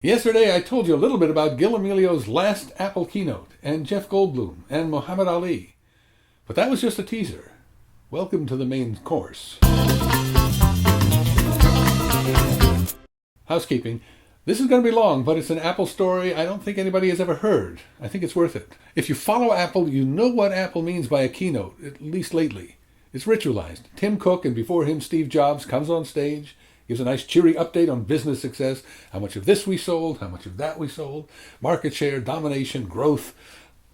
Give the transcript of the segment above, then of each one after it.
Yesterday I told you a little bit about Gil Amelio's last Apple keynote and Jeff Goldblum and Muhammad Ali. But that was just a teaser. Welcome to the main course. Housekeeping. This is going to be long, but it's an Apple story I don't think anybody has ever heard. I think it's worth it. If you follow Apple, you know what Apple means by a keynote, at least lately. It's ritualized. Tim Cook and before him Steve Jobs comes on stage, gives a nice cheery update on business success, how much of this we sold, how much of that we sold, market share, domination, growth,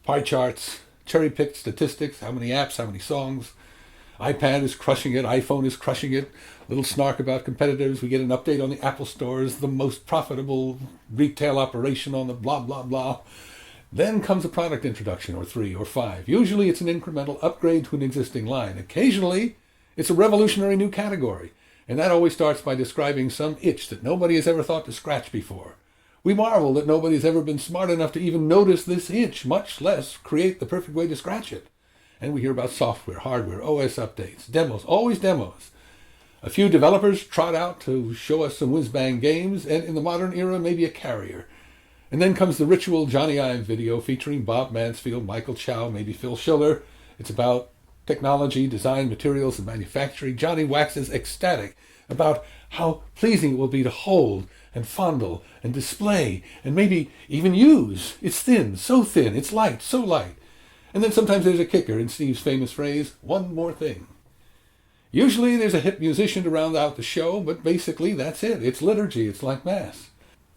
pie charts, cherry-picked statistics, how many apps, how many songs. iPad is crushing it, iPhone is crushing it, little snark about competitors. We get an update on the Apple stores, the most profitable retail operation on the blah, blah, blah. Then comes a product introduction, or 3 or 5. Usually it's an incremental upgrade to an existing line. Occasionally, it's a revolutionary new category. And that always starts by describing some itch that nobody has ever thought to scratch before. We marvel that nobody has ever been smart enough to even notice this itch, much less create the perfect way to scratch it. And we hear about software, hardware, OS updates, demos, always demos. A few developers trot out to show us some whiz-bang games, and in the modern era, maybe a carrier. And then comes the ritual Johnny Ive video featuring Bob Mansfield, Michael Chow, maybe Phil Schiller. It's about technology, design, materials, and manufacturing. Johnny waxes ecstatic about how pleasing it will be to hold and fondle and display and maybe even use. It's thin, it's light, so light. And then sometimes there's a kicker in Steve's famous phrase, one more thing. Usually there's a hip musician to round out the show, but basically that's it. It's liturgy, it's like Mass.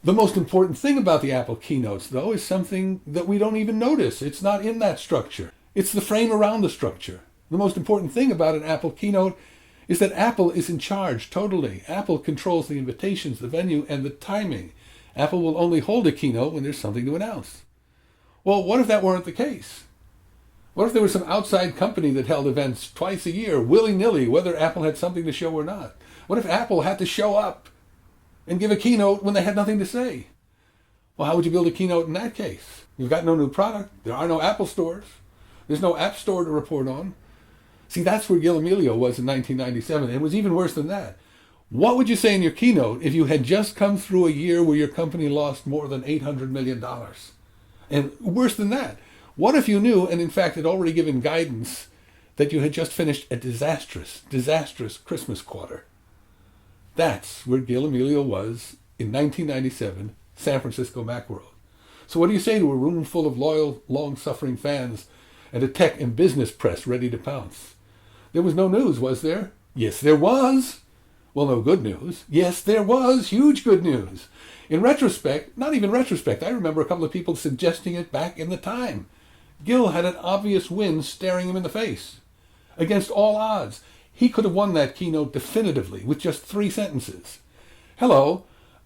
The most important thing about the Apple keynotes, though, is something that we don't even notice. It's not in that structure. It's the frame around the structure. The most important thing about an Apple keynote is that Apple is in charge totally. Apple controls the invitations, the venue, and the timing. Apple will only hold a keynote when there's something to announce. Well, what if that weren't the case? What if there was some outside company that held events twice a year, willy-nilly, whether Apple had something to show or not? What if Apple had to show up and give a keynote when they had nothing to say? Well, how would you build a keynote in that case? You've got no new product. There are no Apple stores. There's no App Store to report on. See, that's where Gil Amelio was in 1997. It was even worse than that. What would you say in your keynote if you had just come through a year where your company lost more than $800 million? And worse than that, what if you knew, and in fact had already given guidance, that you had just finished a disastrous Christmas quarter? That's where Gil Amelio was in 1997, San Francisco Macworld. So what do you say to a room full of loyal, long-suffering fans and a tech and business press ready to pounce? There was no news, was there? Yes, there was. Well, no good news. Yes, there was. Huge good news. In retrospect, not even retrospect, I remember a couple of people suggesting it back in the time. Gil had an obvious win staring him in the face. Against all odds, he could have won that keynote definitively with just 3 sentences. Hello,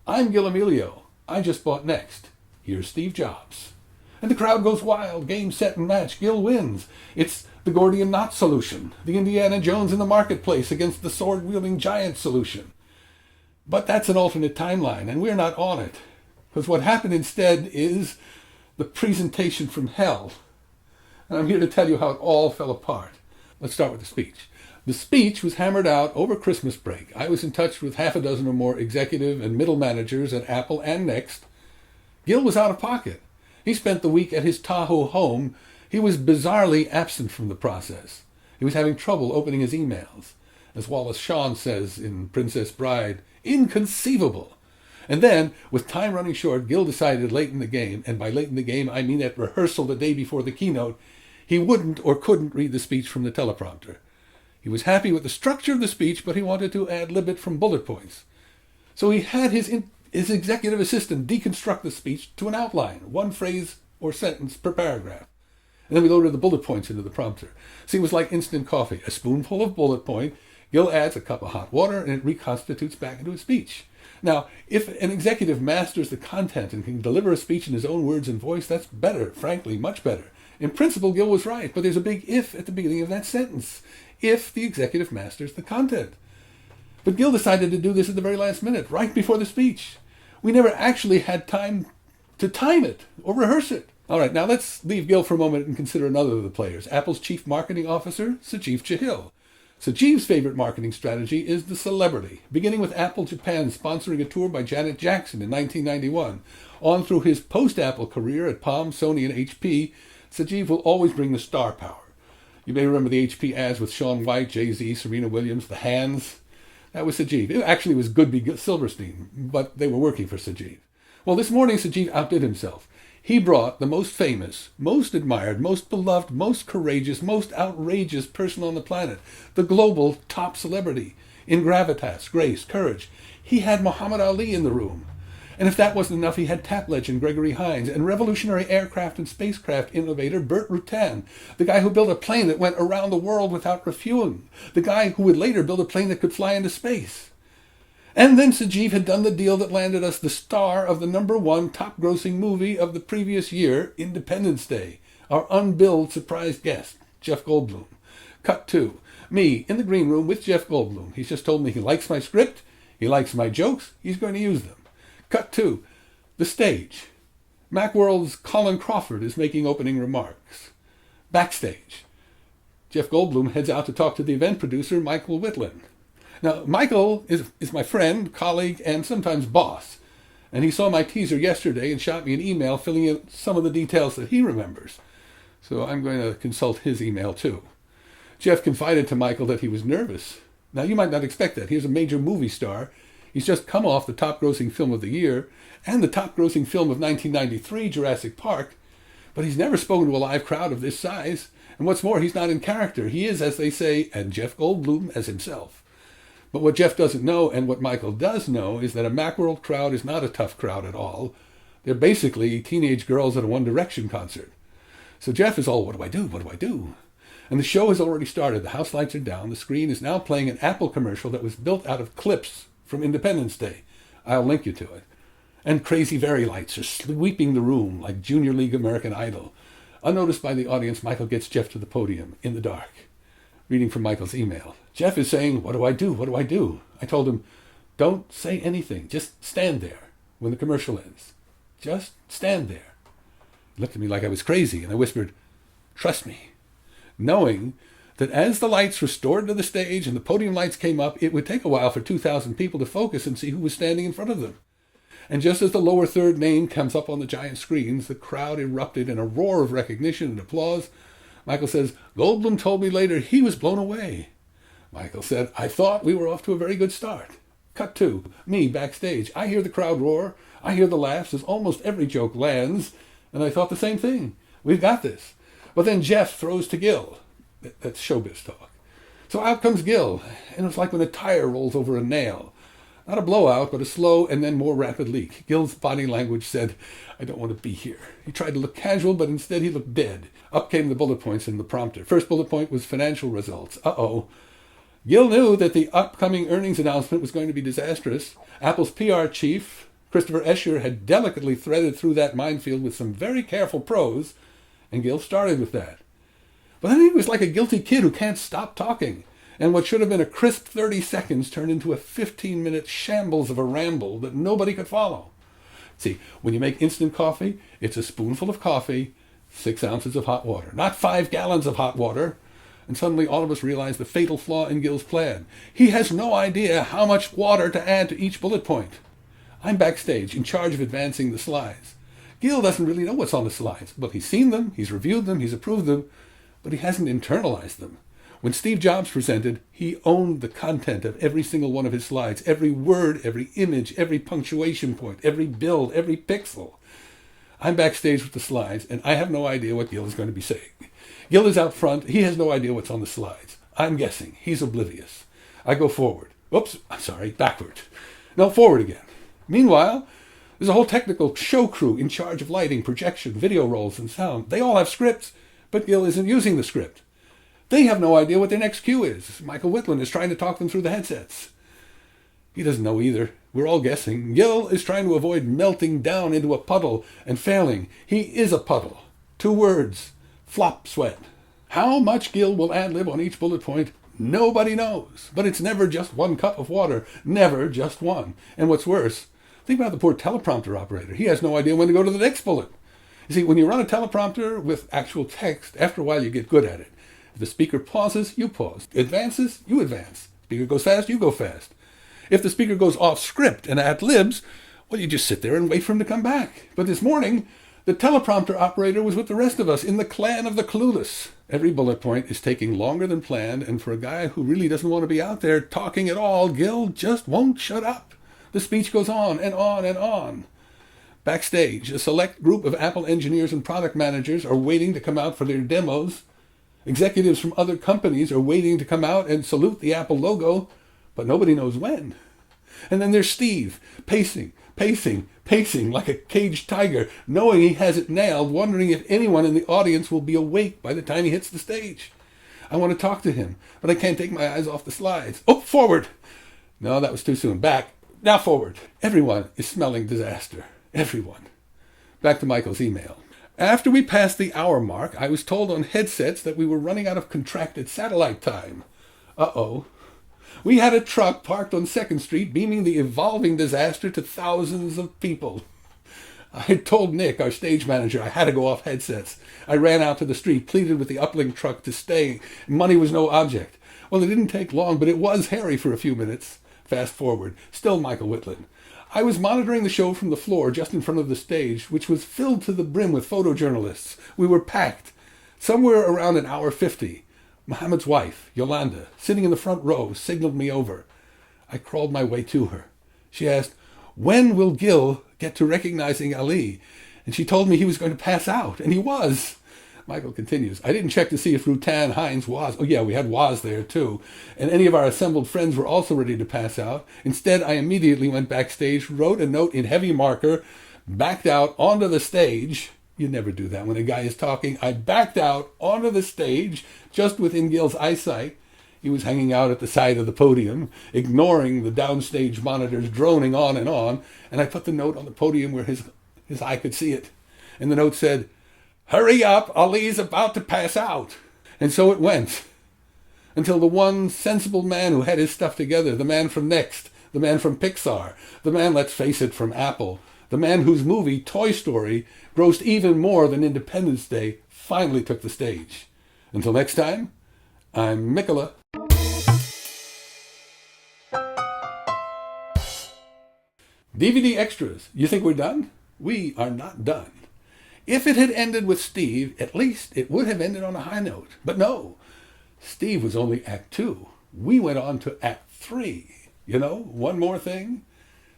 I'm Gil Amelio. I just bought Next. Here's Steve Jobs. And the crowd goes wild. Game, set, and match. Gil wins. It's the Gordian knot solution. The Indiana Jones in the marketplace against the sword-wielding giant solution. But that's an alternate timeline, and we're not on it. Because what happened instead is the presentation from hell. And I'm here to tell you how it all fell apart. Let's start with the speech. The speech was hammered out over Christmas break. I was in touch with half a dozen or more executive and middle managers at Apple and Next. Gil was out of pocket. He spent the week at his Tahoe home. He was bizarrely absent from the process. He was having trouble opening his emails. As Wallace Shawn says in Princess Bride, inconceivable. And then, with time running short, Gil decided late in the game, and by late in the game I mean at rehearsal the day before the keynote, he wouldn't or couldn't read the speech from the teleprompter. He was happy with the structure of the speech, but he wanted to ad-lib it from bullet points. So he had his executive assistant deconstruct the speech to an outline, 1 phrase or sentence per paragraph. And then we loaded the bullet points into the prompter. See, it was like instant coffee. A spoonful of bullet point, Gil adds a cup of hot water, and it reconstitutes back into a speech. Now, if an executive masters the content and can deliver a speech in his own words and voice, that's better, frankly, much better. In principle, Gil was right, but there's a big if at the beginning of that sentence. If the executive masters the content. But Gil decided to do this at the very last minute, right before the speech. We never actually had time to time it or rehearse it. All right, now let's leave Gil for a moment and consider another of the players, Apple's chief marketing officer, Sajid Chahil. Sajiv's favorite marketing strategy is the celebrity, beginning with Apple Japan sponsoring a tour by Janet Jackson in 1991. On through his post-Apple career at Palm, Sony, and HP, Sajiv will always bring the star power. You may remember the HP ads with Shaun White, Jay-Z, Serena Williams, the hands. That was Sajiv. It actually was Goodby Silverstein, but they were working for Sajiv. Well, this morning Sajiv outdid himself. He brought the most famous, most admired, most beloved, most courageous, most outrageous person on the planet, the global top celebrity, in gravitas, grace, courage. He had Muhammad Ali in the room. And if that wasn't enough, he had tap legend Gregory Hines and revolutionary aircraft and spacecraft innovator Burt Rutan, the guy who built a plane that went around the world without refueling, the guy who would later build a plane that could fly into space. And then Sajiv had done the deal that landed us the star of the #1 top-grossing movie of the previous year, Independence Day, our unbilled surprise guest, Jeff Goldblum. Cut 2. Me, in the green room with Jeff Goldblum. He's just told me he likes my script, he likes my jokes, he's going to use them. Cut 2. The stage. Macworld's Colin Crawford is making opening remarks. Backstage. Jeff Goldblum heads out to talk to the event producer, Michael Whitland. Now, Michael is my friend, colleague, and sometimes boss. And he saw my teaser yesterday and shot me an email filling in some of the details that he remembers. So I'm going to consult his email too. Jeff confided to Michael that he was nervous. Now, you might not expect that. Here's a major movie star. He's just come off the top-grossing film of the year and the top-grossing film of 1993, Jurassic Park. But he's never spoken to a live crowd of this size. And what's more, he's not in character. He is, as they say, and Jeff Goldblum as himself. But what Jeff doesn't know, and what Michael does know, is that a Macworld crowd is not a tough crowd at all. They're basically teenage girls at a One Direction concert. So Jeff is all, what do I do? What do I do? And the show has already started. The house lights are down. The screen is now playing an Apple commercial that was built out of clips from Independence Day. I'll link you to it. And crazy Very lights are sweeping the room like Junior League American Idol. Unnoticed by the audience, Michael gets Jeff to the podium in the dark. Reading from Michael's email. Jeff is saying, what do I do? What do I do? I told him, don't say anything. Just stand there when the commercial ends. Just stand there. He looked at me like I was crazy, and I whispered, trust me. Knowing that as the lights restored to the stage and the podium lights came up, it would take a while for 2,000 people to focus and see who was standing in front of them. And just as the lower third name comes up on the giant screens, the crowd erupted in a roar of recognition and applause. Michael says, Goldblum told me later he was blown away. Michael said, I thought we were off to a very good start. Cut 2. Me, backstage. I hear the crowd roar. I hear the laughs as almost every joke lands. And I thought the same thing. We've got this. But then Jeff throws to Gil. That's showbiz talk. So out comes Gil. And it's like when a tire rolls over a nail. Not a blowout, but a slow and then more rapid leak. Gil's body language said, I don't want to be here. He tried to look casual, but instead he looked dead. Up came the bullet points in the prompter. First bullet point was financial results. Uh-oh. Gil knew that the upcoming earnings announcement was going to be disastrous. Apple's PR chief, Christopher Escher, had delicately threaded through that minefield with some very careful prose, and Gil started with that. But then he was like a guilty kid who can't stop talking. And what should have been a crisp 30 seconds turned into a 15-minute shambles of a ramble that nobody could follow. See, when you make instant coffee, it's a spoonful of coffee, 6 ounces of hot water, not 5 gallons of hot water. And suddenly all of us realize the fatal flaw in Gil's plan. He has no idea how much water to add to each bullet point. I'm backstage, in charge of advancing the slides. Gil doesn't really know what's on the slides. Well, he's seen them, he's reviewed them, he's approved them, but he hasn't internalized them. When Steve Jobs presented, he owned the content of every single one of his slides, every word, every image, every punctuation point, every build, every pixel. I'm backstage with the slides, and I have no idea what Gil is going to be saying. Gil is out front. He has no idea what's on the slides. I'm guessing. He's oblivious. I go forward. Oops, I'm sorry, backward. No, forward again. Meanwhile, there's a whole technical show crew in charge of lighting, projection, video rolls, and sound. They all have scripts, but Gil isn't using the script. They have no idea what their next cue is. Michael Whitland is trying to talk them through the headsets. He doesn't know either. We're all guessing. Gil is trying to avoid melting down into a puddle and failing. He is a puddle. 2 words. Flop sweat. How much Gil will ad-lib on each bullet point, nobody knows. But it's never just 1 cup of water. Never just one. And what's worse, think about the poor teleprompter operator. He has no idea when to go to the next bullet. You see, when you run a teleprompter with actual text, after a while you get good at it. If the speaker pauses, you pause. Advances, you advance. Speaker goes fast, you go fast. If the speaker goes off script and ad-libs, well, you just sit there and wait for him to come back. But this morning, the teleprompter operator was with the rest of us in the clan of the clueless. Every bullet point is taking longer than planned, and for a guy who really doesn't want to be out there talking at all, Gil just won't shut up. The speech goes on and on and on. Backstage, a select group of Apple engineers and product managers are waiting to come out for their demos. Executives from other companies are waiting to come out and salute the Apple logo, but nobody knows when. And then there's Steve, pacing like a caged tiger, knowing he has it nailed, wondering if anyone in the audience will be awake by the time he hits the stage. I want to talk to him, but I can't take my eyes off the slides. Oh, forward! No, that was too soon. Back. Now forward. Everyone is smelling disaster. Everyone. Back to Michael's email. After we passed the hour mark, I was told on headsets that we were running out of contracted satellite time. Uh-oh. We had a truck parked on 2nd Street beaming the evolving disaster to thousands of people. I had told Nick, our stage manager, I had to go off headsets. I ran out to the street, pleaded with the uplink truck to stay. Money was no object. Well, it didn't take long, but it was hairy for a few minutes. Fast forward. Still Michael Whitland. I was monitoring the show from the floor just in front of the stage, which was filled to the brim with photojournalists. We were packed. Somewhere around an hour 50. Mohammed's wife, Yolanda, sitting in the front row, signaled me over. I crawled my way to her. She asked, "When will Gil get to recognizing Ali?" And she told me he was going to pass out, and he was. Michael continues, I didn't check to see if Rutan, Hines, Waz, oh yeah, we had Waz there too, and any of our assembled friends were also ready to pass out. Instead, I immediately went backstage, wrote a note in heavy marker, backed out onto the stage. You never do that when a guy is talking. I backed out onto the stage, just within Gil's eyesight. He was hanging out at the side of the podium, ignoring the downstage monitors droning on, and I put the note on the podium where his eye could see it. And the note said, "Hurry up, Ali's about to pass out." And so it went, until the one sensible man who had his stuff together, the man from Next, the man from Pixar, the man, let's face it, from Apple, the man whose movie, Toy Story, grossed even more than Independence Day, finally took the stage. Until next time, I'm Mikola. DVD extras. You think we're done? We are not done. If it had ended with Steve, at least it would have ended on a high note. But no, Steve was only Act 2. We went on to Act 3. You know, one more thing.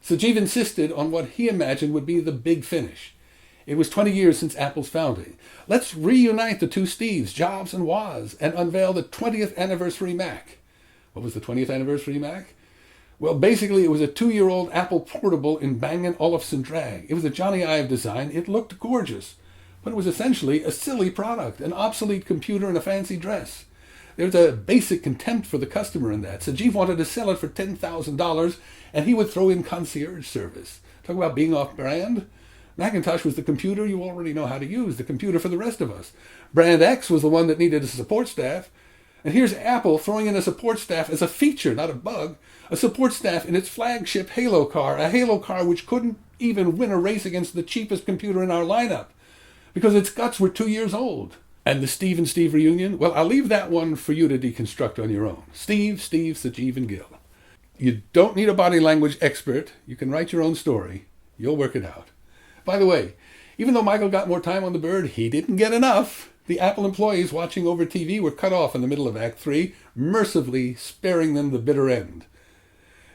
Sajeev insisted on what he imagined would be the big finish. It was 20 years since Apple's founding. Let's reunite the two Steves, Jobs and Woz, and unveil the 20th Anniversary Mac. What was the 20th Anniversary Mac? Well, basically, it was a 2-year-old Apple portable in Bang & Olufsen drag. It was a Johnny Ive design. It looked gorgeous. But it was essentially a silly product, an obsolete computer and a fancy dress. There's a basic contempt for the customer in that. Sajeev wanted to sell it for $10,000, and he would throw in concierge service. Talk about being off-brand. Macintosh was the computer you already know how to use, the computer for the rest of us. Brand X was the one that needed a support staff. And here's Apple throwing in a support staff as a feature, not a bug. A support staff in its flagship Halo car, a Halo car which couldn't even win a race against the cheapest computer in our lineup, because its guts were 2 years old. And the Steve and Steve reunion? Well, I'll leave that one for you to deconstruct on your own. Steve, Sajeev, and Gil. You don't need a body language expert. You can write your own story. You'll work it out. By the way, even though Michael got more time on the bird, he didn't get enough. The Apple employees watching over TV were cut off in the middle of Act 3, mercifully sparing them the bitter end.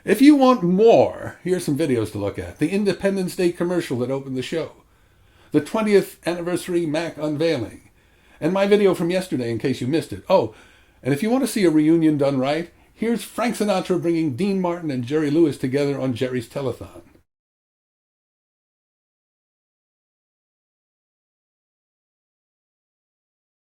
If you want more, here's some videos to look at. The Independence Day commercial that opened the show. The 20th Anniversary Mac unveiling. And my video from yesterday in case you missed it. Oh, and if you want to see a reunion done right, here's Frank Sinatra bringing Dean Martin and Jerry Lewis together on Jerry's Telethon.